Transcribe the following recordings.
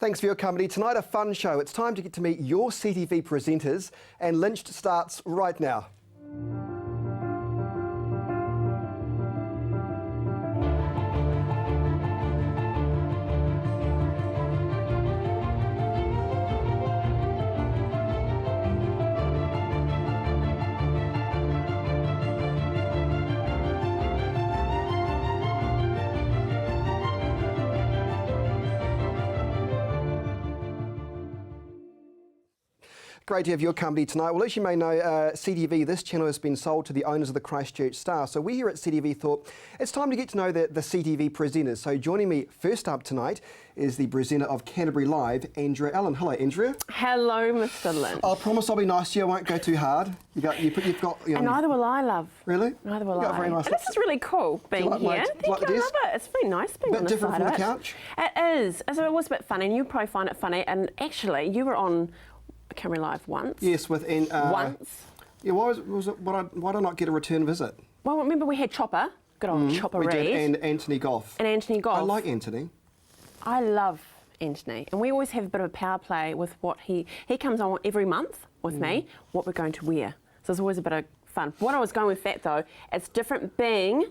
Thanks for your company. Tonight, a fun show. It's time to get to meet your CTV presenters, and Lynched starts right now. Great to have your company tonight. Well, as you may know, CTV, this channel has been sold to the owners of the Christchurch Star. So we here at CTV thought it's time to get to know the CTV presenters. So joining me first up tonight is the presenter of Canterbury Live, Andrea Allen. Hello, Andrea. Hello, Mr. Lynch. I promise I'll be nice to you. I won't go too hard. You've got. And neither will I, love. Really? Neither will You've got I. very nice. This is really cool being like here. my- Thank like you. the I desk? love it. It's very nice being Bit on this different side from of the it. couch? It is. So it was a bit funny, and you probably find it funny. And actually, you were on Canterbury Live once. Yes, with once. Yeah, why did I not get a return visit? Well, remember we had Chopper. Good old Chopper We Reed. did, and Anthony Goff. And Anthony Goff. I like Anthony. I love Anthony, and we always have a bit of a power play with what he comes on every month with me, what we're going to wear. So it's always a bit of fun. What I was going with that though, it's different being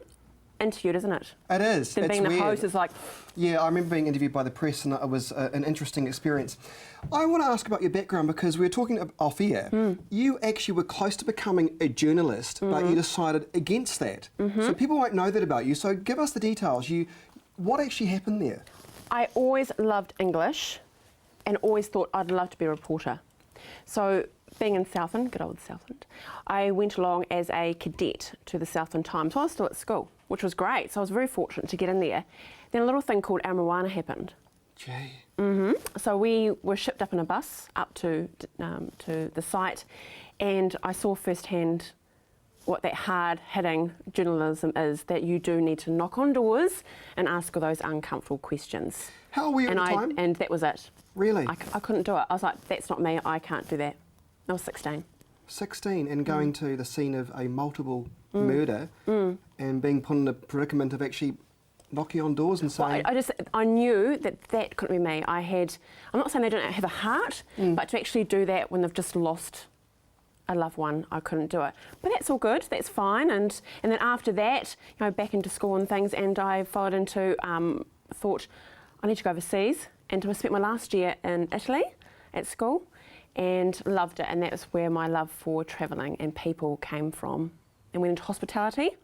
interviewed, isn't it? It is. Than It's being the weird. host is like. Yeah, I remember being interviewed by the press, and it was an interesting experience. I want to ask about your background because we were talking off air. You actually were close to becoming a journalist, but you decided against that. So people won't know that about you. So give us the details. What actually happened there? I always loved English and always thought I'd love to be a reporter. So being in Southland, good old Southland, I went along as a cadet to the Southland Times. So I was still at school, which was great. So I was very fortunate to get in there. Then a little thing called Arowana happened. Gee. So we were shipped up in a bus up to the site, and I saw firsthand what that hard-hitting journalism is, that you do need to knock on doors and ask all those uncomfortable questions. How were you at the time? And that was it. Really? I couldn't do it. I was like, that's not me, I can't do that. I was 16. 16 and going to the scene of a multiple murder and being put in the predicament of actually knocking on doors and saying... I knew that couldn't be me. I'm not saying they don't have a heart, but to actually do that when they've just lost a loved one, I couldn't do it. But that's all good, that's fine. And then after that, back into school and things, and I followed into, thought, I need to go overseas. And I spent my last year in Italy at school and loved it. And that was where my love for travelling and people came from. And went into hospitality.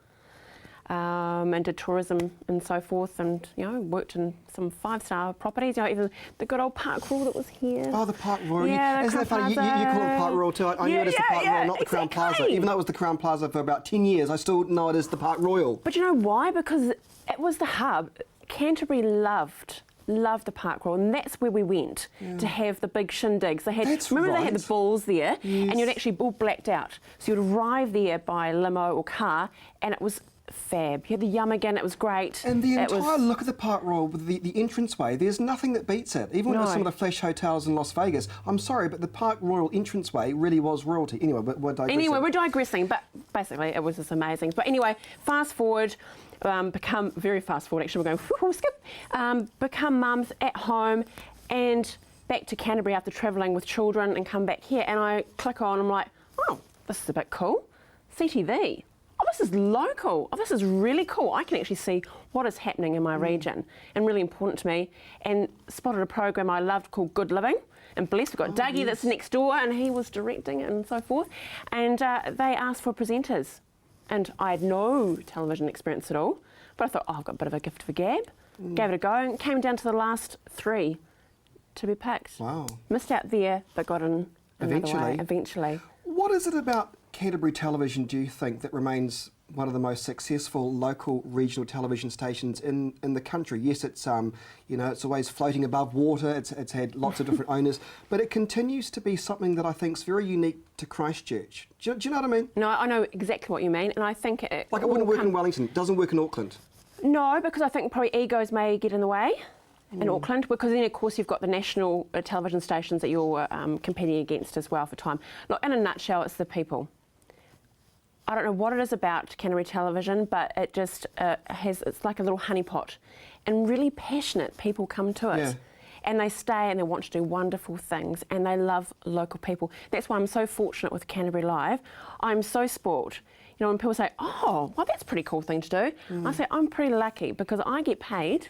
And did tourism and so forth, and worked in some 5-star properties. Even the good old Park Royal that was here. Oh, the Park Royal. Yeah, Isn't that funny? You call it Park Royal too. I knew it as the Park Royal, not the Crown Plaza. Even though it was the Crown Plaza for about 10 years, I still know it as the Park Royal. But you know why? Because it was the hub. Canterbury loved the Park Royal, and that's where we went to have the big shindigs. They had, they had the balls there, and you'd actually all blacked out. So you'd arrive there by limo or car, and it was fab. You had the yum again, it was great. And the entire look of the Park Royal with the entranceway, there's nothing that beats it. Even with some of the flash hotels in Las Vegas. I'm sorry, but the Park Royal entranceway really was royalty. Anyway, we're digressing. But basically it was just amazing. But anyway, fast forward, become very fast forward actually, we're going skip, become mums at home and back to Canterbury after travelling with children and come back here, and I click on, I'm like, oh, this is a bit cool. CTV. Oh, this is local. Oh, this is really cool. I can actually see what is happening in my region, and really important to me. And spotted a program I loved called Good Living. And bless, we've got Dougie that's next door, and he was directing it and so forth. And they asked for presenters. And I had no television experience at all. But I thought, oh, I've got a bit of a gift for gab. Gave it a go, and came down to the last 3 to be picked. Wow. Missed out there, but got in another way eventually. What is it about Canterbury television, do you think, that remains one of the most successful local regional television stations in the country? Yes, it's it's always floating above water. It's had lots of different owners, but it continues to be something that I think is very unique to Christchurch. Do you know what I mean? No, I know exactly what you mean, and I think it wouldn't work in Wellington. It doesn't work in Auckland. No, because I think probably egos may get in the way in Auckland, because then of course you've got the national television stations that you're competing against as well for time. Look, in a nutshell, it's the people. I don't know what it is about Canterbury television, but it just it's like a little honeypot, and really passionate people come to it. and they stay and they want to do wonderful things and they love local people. That's why I'm so fortunate with Canterbury Live. I'm so spoilt. You know, when people say, oh, well, that's a pretty cool thing to do, I say, I'm pretty lucky because I get paid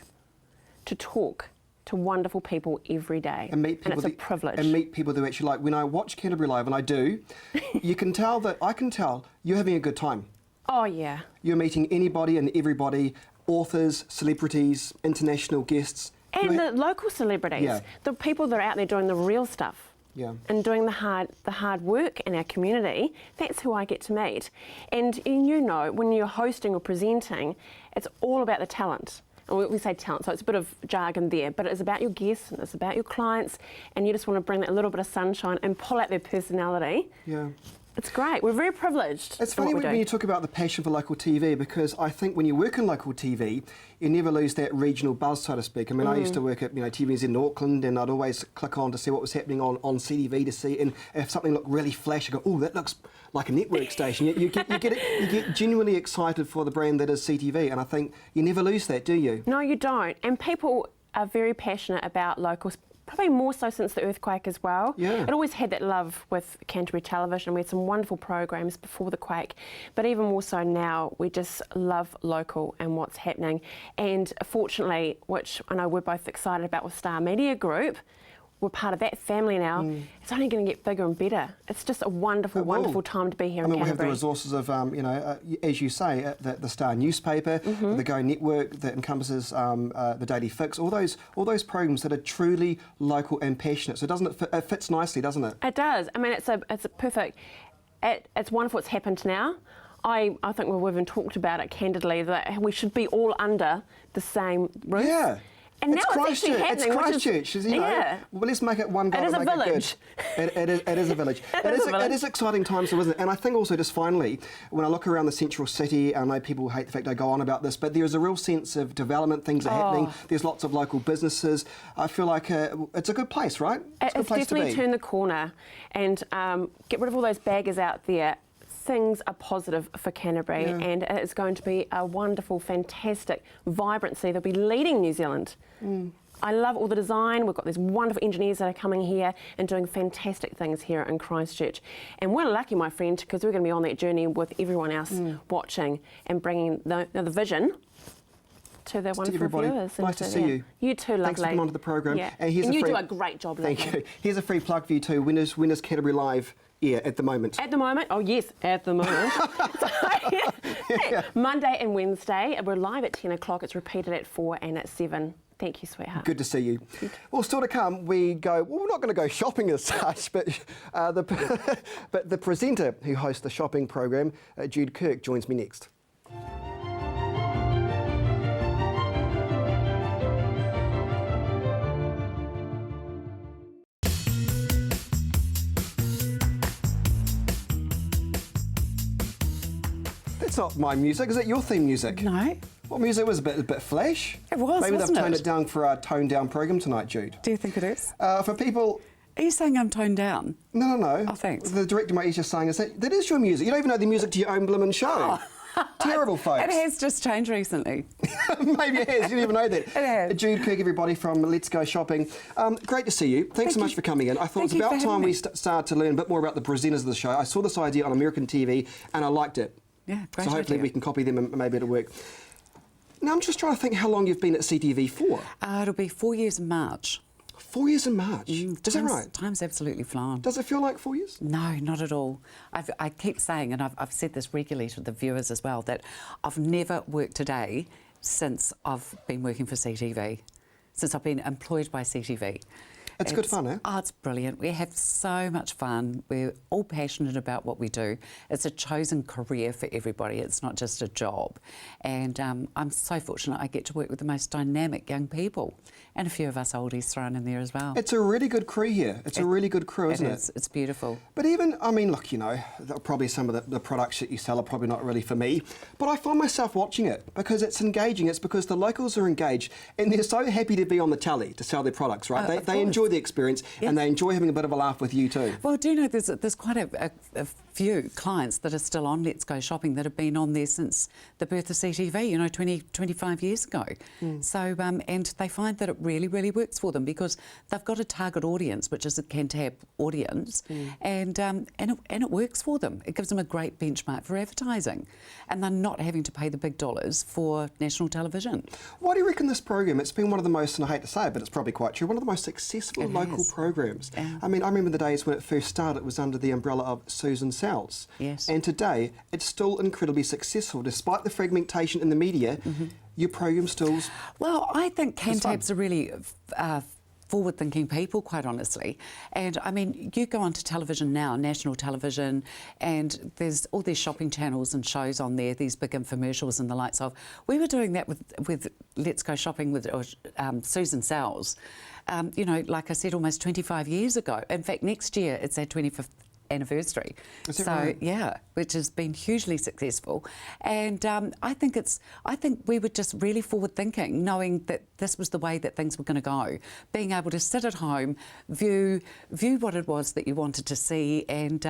to talk to wonderful people every day. And meet people it's a privilege. And meet people that actually like. When I watch Canterbury Live, and I do, I can tell you're having a good time. Oh, yeah. You're meeting anybody and everybody, authors, celebrities, international guests. And the local celebrities, Yeah. the people that are out there doing the real stuff. Yeah. And doing the hard work in our community, that's who I get to meet. And you know, when you're hosting or presenting, it's all about the talent. And we say talent, so it's a bit of jargon there, but it's about your guests and it's about your clients, and you just want to bring that little bit of sunshine and pull out their personality. Yeah. It's great. We're very privileged. It's funny when you talk about the passion for local TV, because I think when you work in local TV, you never lose that regional buzz, so to speak. I mean, I used to work at TVs in Auckland, and I'd always click on to see what was happening on CTV to see, and if something looked really flash, I go, oh, that looks like a network station. You get genuinely excited for the brand that is CTV, and I think you never lose that, do you? No, you don't. And people are very passionate about locals. Probably more so since the earthquake as well. Yeah. It always had that love with Canterbury Television. We had some wonderful programs before the quake, but even more so now, we just love local and what's happening. And fortunately, which I know we're both excited about with Star Media Group, we're part of that family now. It's only going to get bigger and better. It's just a wonderful, wonderful time to be here in Canterbury. We have the resources of, as you say, the Star newspaper, the Go network that encompasses the Daily Fix, all those programs that are truly local and passionate. So it fits nicely, doesn't it? It does. I mean, it's a perfect. It's wonderful. It's happened now. I think we've even talked about it candidly that we should be all under the same roof. Yeah. And it's now it's actually happening. It's Christchurch, Yeah. Well, let's make it one goal. It is a village. It is a village. It is exciting times, isn't it? And I think also, just finally, when I look around the central city, I know people hate the fact I go on about this, but there is a real sense of development. Things are happening. There's lots of local businesses. I feel like it's a good place, right? It's a good place definitely to be. turn the corner and get rid of all those baggers out there. Things are positive for Canterbury, and it's going to be a wonderful, fantastic vibrancy. They'll be leading New Zealand. I love all the design. We've got these wonderful engineers that are coming here and doing fantastic things here in Christchurch. And we're lucky, my friend, because we're going to be on that journey with everyone else watching and bringing the vision to the wonderful viewers. Nice to see you. You too, lovely. Thanks for coming onto the program. Yeah. And you do a great job, Thank you. Here's a free plug for you too. When is Canterbury Live at the moment? At the moment? Oh, yes, at the moment. Monday and Wednesday. We're live at 10 o'clock. It's repeated at 4 and at 7. Thank you, sweetheart. Good to see you. Well, still to come, we go, well, we're not going to go shopping as such, but the presenter who hosts the shopping program, Jude Kirk, joins me next. It's not my music, is it your theme music? No. What music was a bit flash? It was, Maybe wasn't they've toned it? it down for our toned down program tonight, Jude. Do you think it is? For people... Are you saying I'm toned down? No. Oh, thanks. The director might be just saying, that is your music. You don't even know the music to your own blooming show. Terrible, folks. It has just changed recently. Maybe it has. You didn't even know that. It has. Jude Kirk, everybody from Let's Go Shopping. Great to see you. Thanks so much for coming in. I thought it's about time we started to learn a bit more about the presenters of the show. I saw this idea on American TV and I liked it. Yeah, great So hopefully idea. we can copy them and maybe it'll work. Now, I'm just trying to think how long you've been at CTV for. It'll be 4 years in March. 4 years in March. Is that right? Time's absolutely flown. Does it feel like 4 years? No, not at all. I keep saying, and I've said this regularly to the viewers as well, that I've never worked a day since I've been working for CTV, since I've been employed by CTV. It's good fun, eh? Oh, it's brilliant. We have so much fun. We're all passionate about what we do. It's a chosen career for everybody. It's not just a job. And I'm so fortunate I get to work with the most dynamic young people and a few of us oldies thrown in there as well. It's a really good crew here. It's a really good crew, isn't it? It's beautiful. But even, I mean, look, probably some of the products that you sell are probably not really for me, but I find myself watching it because it's engaging. It's because the locals are engaged and they're so happy to be on the telly to sell their products, right? They enjoy the experience and they enjoy having a bit of a laugh with you too. Well, do you know there's quite a few clients that are still on Let's Go Shopping that have been on there since the birth of CTV, 25 years ago. So, and they find that it really, really works for them because they've got a target audience, which is a Cantab audience, and it works for them. It gives them a great benchmark for advertising, and they're not having to pay the big dollars for national television. Why do you reckon this program, it's been one of the most, and I hate to say it, but it's probably quite true, one of the most successful local programs. I mean, I remember the days when it first started, it was under the umbrella of Susan Sells. Yes. And today, it's still incredibly successful. Despite the fragmentation in the media, your program still's... Well, I think Cantabs are really forward-thinking people, quite honestly. And I mean, you go onto television now, national television, and there's all these shopping channels and shows on there, these big infomercials and the likes of. We were doing that with Let's Go Shopping with Susan Sells, like I said, almost 25 years ago. In fact, next year it's our 25th anniversary. Is that right? Yeah, which has been hugely successful, and I think we were just really forward thinking, knowing that this was the way that things were going to go, being able to sit at home, view what it was that you wanted to see, and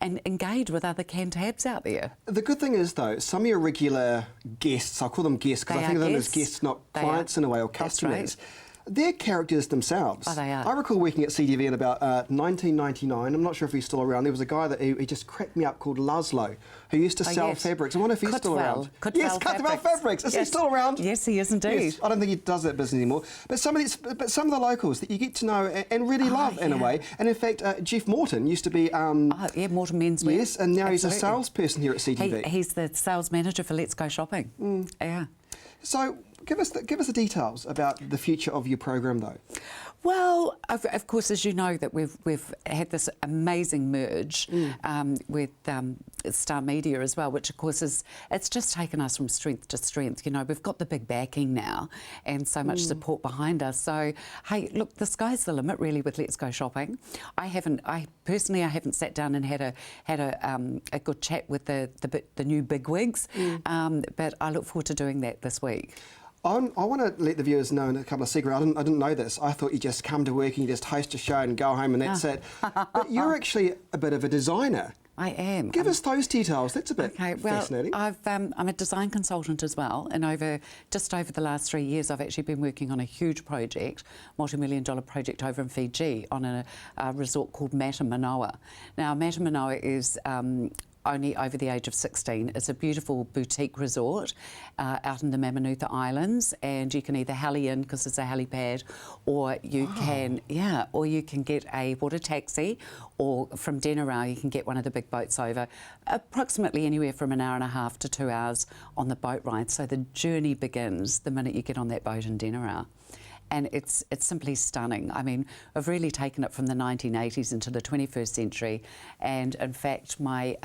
engage with other Cantabs out there. The good thing is though, some of your regular guests, I'll call them guests because I think of them as guests, not clients in a way, or customers. Right. They're characters themselves. Oh, they are. I recall working at CTV in about 1999. I'm not sure if he's still around. There was a guy that he just cracked me up called Laszlo, who used to sell fabrics. I wonder if he's still around. Yes, Canterbury Fabrics. Is he still around? Yes, he is indeed. Yes, I don't think he does that business anymore. But some of the locals that you get to know and really love in a way. And in fact, Jeff Morton used to be... Morton Menswear. Yes, and now he's a salesperson here at CTV. He's the sales manager for Let's Go Shopping. Yeah. So give us the details about the future of your program, though. Well, of course, as you know, that we've had this amazing merge with Star Media as well, which of course it's just taken us from strength to strength. We've got the big backing now and so much support behind us. So hey, look, the sky's the limit really with Let's Go Shopping. I personally haven't sat down and had a good chat with the new bigwigs, but I look forward to doing that this week. I want to let the viewers know in a couple of secrets. I didn't know this. I thought you just come to work and you just host a show and go home and that's it. But you're actually a bit of a designer. I am. Give us those details. That's a bit fascinating. I'm a design consultant as well, and just over the last 3 years, I've actually been working on a huge project, multi-million-dollar project over in Fiji on a resort called Mata Manoa. Now, Mata Manoa is only over the age of 16. It's a beautiful boutique resort out in the Mamanutha Islands, and you can either heli in because it's a helipad, or you can get a water taxi, or from Denarau you can get one of the big boats over, approximately anywhere from an hour and a half to 2 hours on the boat ride. So the journey begins the minute you get on that boat in Denarau. And it's simply stunning. I mean, I've really taken it from the 1980s into the 21st century. And in fact, my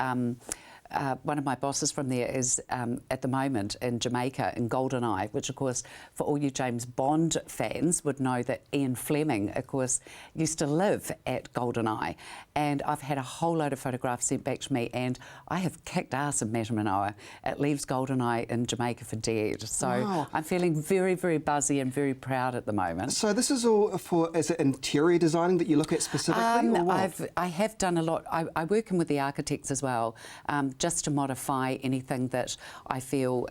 one of my bosses from there is at the moment in Jamaica in GoldenEye, which of course for all you James Bond fans would know that Ian Fleming of course used to live at GoldenEye, and I've had a whole load of photographs sent back to me, and I have kicked ass in Mata Manoa. It leaves GoldenEye in Jamaica for dead, so I'm feeling very, very buzzy and very proud at the moment. So this is all is it interior designing that you look at specifically, or what? I have done a lot. I work in with the architects as well, just to modify anything that I feel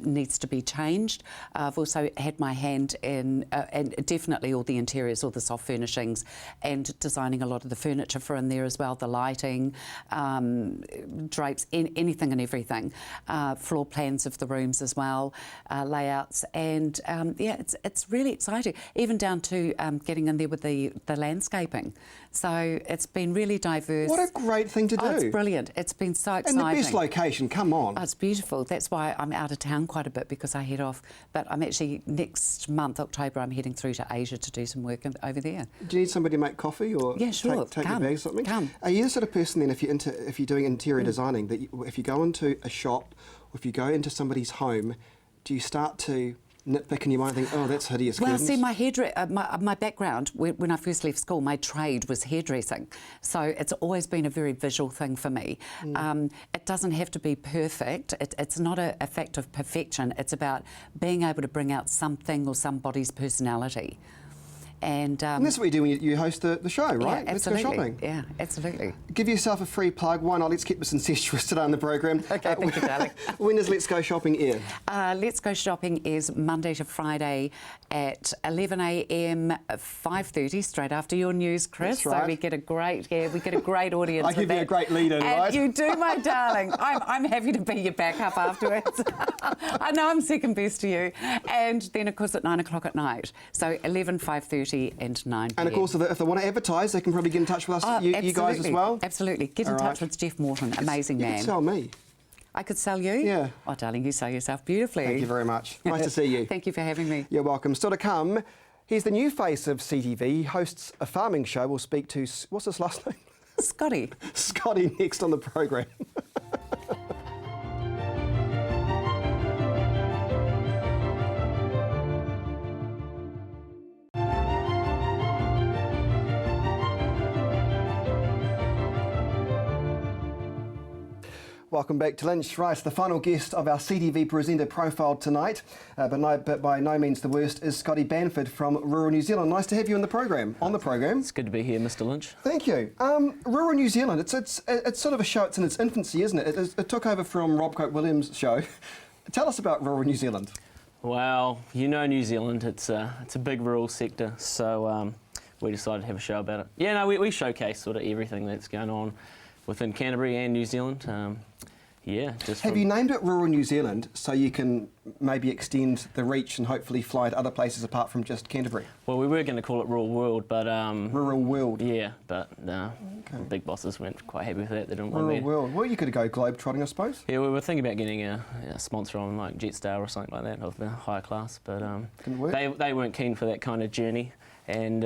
needs to be changed. I've also had my hand in, and definitely all the interiors, all the soft furnishings, and designing a lot of the furniture for in there as well, the lighting, drapes, anything and everything, floor plans of the rooms as well, layouts, and it's really exciting, even down to getting in there with the landscaping. So it's been really diverse. What a great thing to do. It's brilliant. It's been so exciting. And the best location, come on. Oh, it's beautiful. That's why I'm out of town quite a bit, because I head off. But I'm actually, next month, October, I'm heading through to Asia to do some work over there. Do you need somebody to make coffee, or yeah, sure. take your bags or something? Come. Are you the sort of person then, if you're doing interior designing, that if you go into a shop, or if you go into somebody's home, do you start to nitpick and you might think, oh, that's hideous. Well, curtains? see, my background, when I first left school, my trade was hairdressing. So it's always been a very visual thing for me. It doesn't have to be perfect. It's not a fact of perfection. It's about being able to bring out something or somebody's personality. And that's what you do when you host the show, right? Yeah, Let's absolutely. go shopping. Yeah, absolutely. Give yourself a free plug. Why not? Let's keep this incestuous today on the program. Okay, thank you, darling. When does Let's Go Shopping air? Let's Go Shopping is Monday to Friday at 11 a.m, 5:30, straight after your news, Chris. That's right. So we get a great audience. I give you a great lead-in, and right? You do, my darling. I'm happy to be your backup afterwards. I know I'm second best to you. And then, of course, at 9 o'clock at night. So 11, 5:30 and 9 p.m. And of course, if they want to advertise, they can probably get in touch with us, you guys as well. Absolutely. Get in touch with Jeff Morton, amazing man. You can tell me. I could sell you? Yeah. Oh, darling, you sell yourself beautifully. Thank you very much. Nice to see you. Thank you for having me. You're welcome. Still to come, he's the new face of CTV. He hosts a farming show. We'll speak to, what's his last name? Scotty. Scotty next on the program. Welcome back to Lynched. Right, the final guest of our CTV presenter profile tonight, but by no means the worst, is Scotty Banford from rural New Zealand. Nice to have you on the program. It's good to be here, Mr. Lynch. Thank you. Rural New Zealand, it's sort of a show, it's in its infancy, isn't it? It took over from Rob Cope-Williams' show. Tell us about rural New Zealand. Well, you know New Zealand, it's a big rural sector, so we decided to have a show about it. Yeah, no, we showcase sort of everything that's going on within Canterbury and New Zealand. Yeah, just Have you named it Rural New Zealand so you can maybe extend the reach and hopefully fly to other places apart from just Canterbury? Well, we were going to call it Rural World, but... Rural World. Yeah, but no, the big bosses weren't quite happy with that. They didn't want me Rural World. Well, you could go globe-trotting, I suppose. Yeah, we were thinking about getting a sponsor on like Jetstar or something like that of the higher class, but Couldn't work. they weren't keen for that kind of journey, and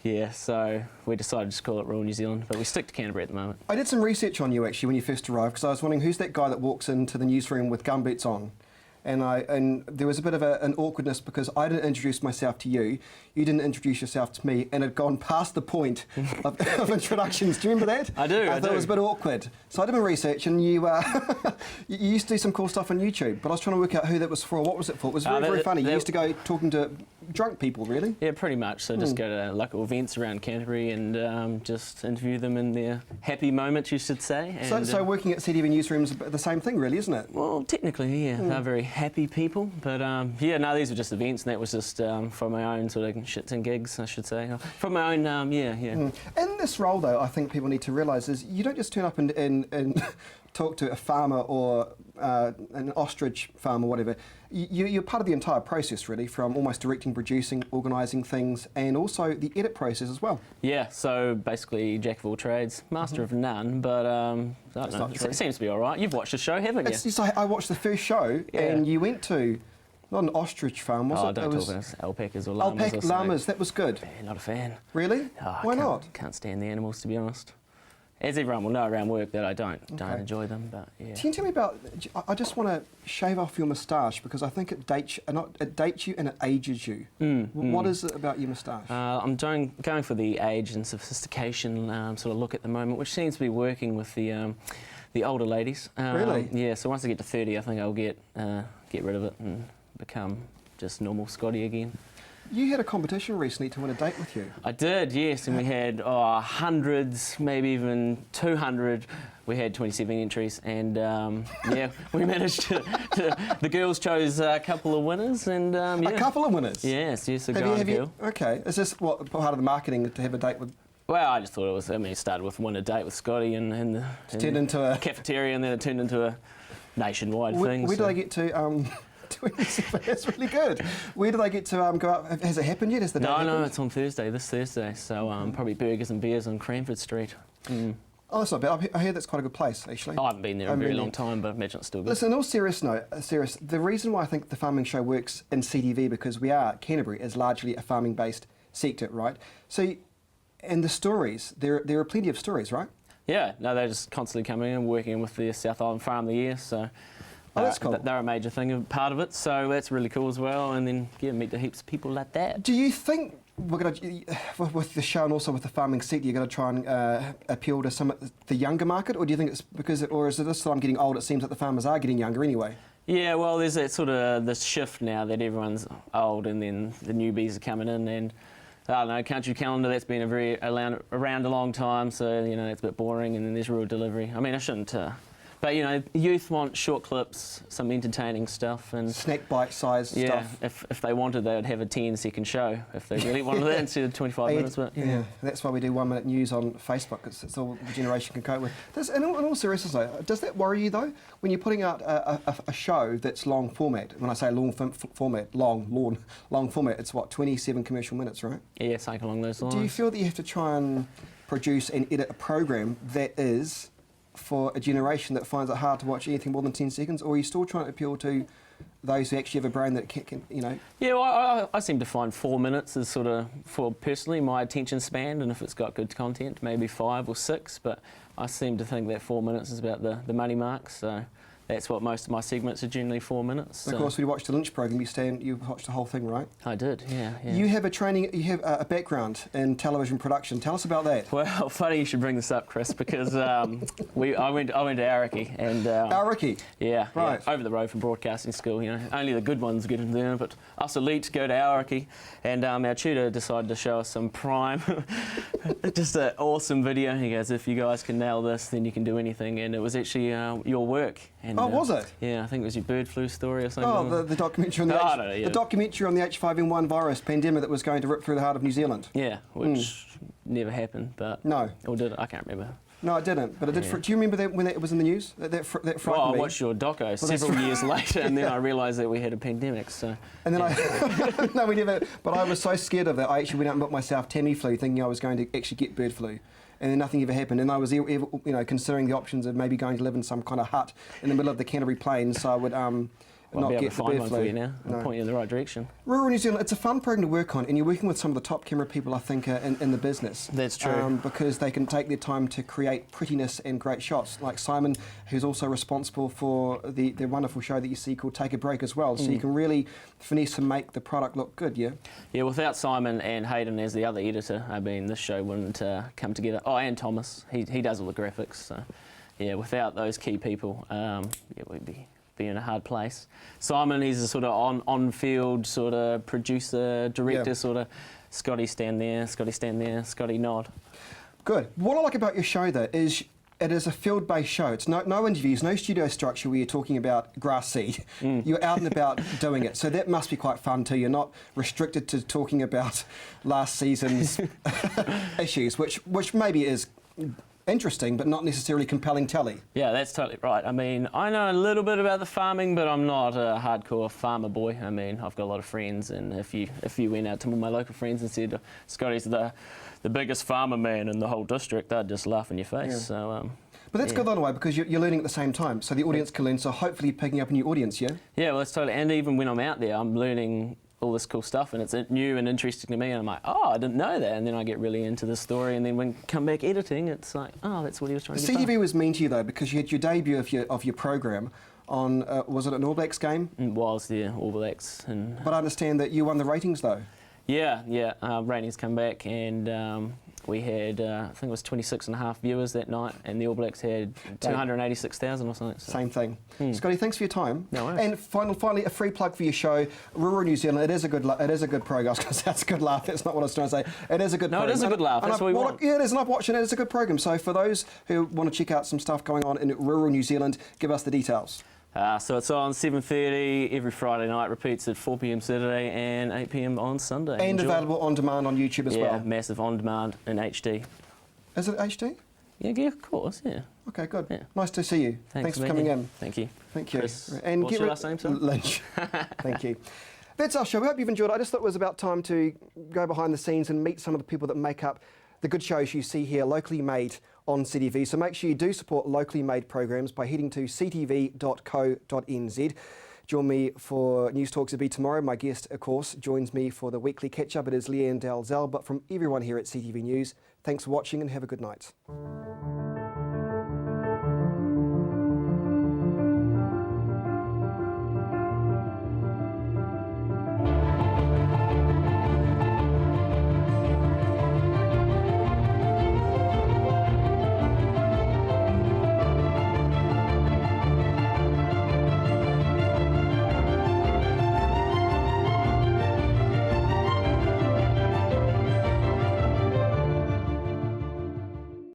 yeah, so we decided to just call it Rural New Zealand, but we stick to Canterbury at the moment. I did some research on you actually when you first arrived, because I was wondering who's that guy that walks into the newsroom with gumboots on. And there was a bit of an awkwardness because I didn't introduce myself to you, you didn't introduce yourself to me, and had gone past the point of introductions. Do you remember that? I do. I thought it was a bit awkward. So I did my research, and you you used to do some cool stuff on YouTube, but I was trying to work out who that was for. What was it for? It was very funny. You used to go talking to drunk people, really? Yeah, pretty much. So just go to local events around Canterbury and just interview them in their happy moments, you should say. And, So working at CTV Newsroom's the same thing, really, isn't it? well, technically, yeah, they're very happy people, but yeah, no, these were just events, and that was just from my own sort of shits and gigs, I should say. From my own, yeah. In this role, though, I think people need to realise is you don't just turn up and talk to a farmer or an ostrich farm or whatever. You're part of the entire process, really, from almost directing, producing, organising things, and also the edit process as well. Yeah, so basically jack of all trades, master of none, but I don't know, not true. it seems to be all right. You've watched the show, haven't you? It's just like I watched the first show, Yeah. and you went to not an ostrich farm, was Oh, it? don't It talk about alpacas or llamas or alpaca something. llamas. That was good. Yeah, not a fan. Really? Oh, Why not? Can't stand the animals, to be honest. As everyone will know around work that I don't Okay. enjoy them, but yeah. Can you tell me about? I just want to shave off your moustache because I think it dates you and it ages you. What is it about your moustache? I'm going for the age and sophistication sort of look at the moment, which seems to be working with the older ladies. Really? Yeah. So once I get to 30, I think I'll get rid of it and become just normal Scotty again. You had a competition recently to win a date with you. I did, yes, and we had hundreds, maybe even 200. We had 27 entries, and yeah, we managed to. The girls chose a couple of winners, and yeah. A couple of winners. Yes, a guy and a girl. Okay. Is this what part of the marketing to have a date with? Well, I just thought it was. I mean, it started with win a date with Scotty in the Turned into a cafeteria, and then it turned into a nationwide thing. Where so. did I get to? 27, that's really good. Where did I get to go up? Has it happened yet? Has the date happened? No, it's on Thursday, this Thursday. So probably burgers and beers on Cranford Street. Oh, that's not bad. I hear that's quite a good place, actually. I haven't been there in a very long time, but I imagine it's still good. Listen, in all serious, the reason why I think the farming show works in CTV because Canterbury is largely a farming-based sector, right? So, and the stories, there are plenty of stories, right? Yeah, no, they're just constantly coming in, working with the South Island Farm of the Year, so Oh, that's cool. they're a major part of it, so that's really cool as well, and then meet the heaps of people like that. Do you think we're going to, with the show and also with the farming sector, you're going to try and appeal to some of the younger market, or do you think it's because, or is it this that I'm getting old, it seems like the farmers are getting younger anyway? Yeah, well, there's that sort of this shift now that everyone's old and then the newbies are coming in, and I don't know, country calendar, that's been around a long time, so, you know, it's a bit boring, and then there's rural delivery. I mean, I shouldn't, but, you know, youth want short clips, some entertaining stuff, and Snack bite-sized stuff. If they wanted, they would have a 10-second show, if they really wanted that, instead of 25 minutes, but, yeah, that's why we do 1 minute news on Facebook, it's all the generation can cope with. In all seriousness though, does that worry you though, when you're putting out a show that's long format? When I say long format, it's what, 27 commercial minutes, right? Yeah, something along those lines. Do you feel that you have to try and produce and edit a program that is for a generation that finds it hard to watch anything more than 10 seconds, or are you still trying to appeal to those who actually have a brain that can you know? Yeah, well, I seem to find 4 minutes is sort of, for personally, my attention span, and if it's got good content, maybe 5 or 6, but I seem to think that 4 minutes is about the money mark, so that's what most of my segments are, generally 4 minutes. So. Of course, when you watch the Lynched program, you watched the whole thing, right? I did, yeah. You have a background in television production. Tell us about that. Well, funny you should bring this up, Chris, because I went to Aoraki, and Aoraki? Yeah, right. Yeah, over the road from broadcasting school. You know, only the good ones get in there, but us elites go to Aoraki, and our tutor decided to show us some prime, just an awesome video. He goes, "If you guys can nail this, then you can do anything," and it was actually your work. And, was it? Yeah, I think it was your bird flu story or something. Oh, the documentary on the documentary on the H5N1 virus pandemic that was going to rip through the heart of New Zealand. Yeah, which never happened, but no, or did it? I can't remember. No, it didn't. But it did. Do you remember that when it was in the news? That frightened me. Well, I watched your doco several years later, and then I realised that we had a pandemic. So. And then no, we never. But I was so scared of that. I actually went out and booked myself Tamiflu, thinking I was going to actually get bird flu. And then nothing ever happened. And I was, considering the options of maybe going to live in some kind of hut in the middle of the Canterbury Plains, so I would not get the bird flu. For you now. I'll point you in the right direction. Rural New Zealand, it's a fun program to work on, and you're working with some of the top camera people, I think, in the business. That's true. Because they can take their time to create prettiness and great shots, like Simon, who's also responsible for the wonderful show that you see called Take a Break as well. So you can really finesse and make the product look good, yeah? Yeah, without Simon and Hayden as the other editor, I mean, this show wouldn't come together. Oh, and Thomas, he does all the graphics. So, yeah, without those key people, we'd be in a hard place. Simon, he's a sort of on-field sort of producer, director, sort of. Scotty stand there, Scotty nod. Good. What I like about your show, though, is it is a field-based show. It's no interviews, no studio structure where you're talking about grass seed. You're out and about doing it. So that must be quite fun too. You're not restricted to talking about last season's issues, which maybe is interesting, but not necessarily compelling telly. Yeah, that's totally right. I mean, I know a little bit about the farming, but I'm not a hardcore farmer boy. I mean, I've got a lot of friends, and if you went out to all my local friends and said, Scotty's the biggest farmer man in the whole district, they'd just laugh in your face. Yeah. So, but that's good, by the way, because you're learning at the same time, so the audience can learn, so hopefully you're picking up a new audience, yeah? Yeah, well, that's totally, and even when I'm out there, I'm learning all this cool stuff, and it's new and interesting to me, and I'm like, oh, I didn't know that, and then I get really into the story, and then when come back editing, it's like, oh, that's what he was trying to get. CTV was mean to you though, because you had your debut of your program on was it an All Blacks game? It was the All Blacks, but I understand that you won the ratings though. Yeah, ratings come back, and we had, I think it was 26.5 viewers that night, and the All Blacks had 286,000 or something. So. Same thing. Scotty, thanks for your time. No worries. And finally, a free plug for your show, Rural New Zealand. It is a good program. I was going to say that's a good laugh. That's not what I was trying to say. It is a good program. No, it is a good laugh. That's what we want. Yeah, it is. And I've watched it. It's a good program. So for those who want to check out some stuff going on in rural New Zealand, give us the details. So it's on 7:30 every Friday night, repeats at 4 p.m. Saturday and 8 p.m. on Sunday. And available on demand on YouTube as well. Yeah, massive on demand in HD. Is it HD? Yeah, of course, yeah. Okay, good. Yeah. Nice to see you. Thanks for coming in. Thank you. Thank you. Chris, and what's your last name, sir? Lynch. Thank you. That's our show. We hope you've enjoyed it. I just thought it was about time to go behind the scenes and meet some of the people that make up the good shows you see here, locally made on CTV. So make sure you do support locally made programs by heading to ctv.co.nz. Join me for News Talks to be tomorrow. My guest, of course, joins me for the weekly catch-up. It is Leanne Dalzell. But from everyone here at CTV News, thanks for watching and have a good night.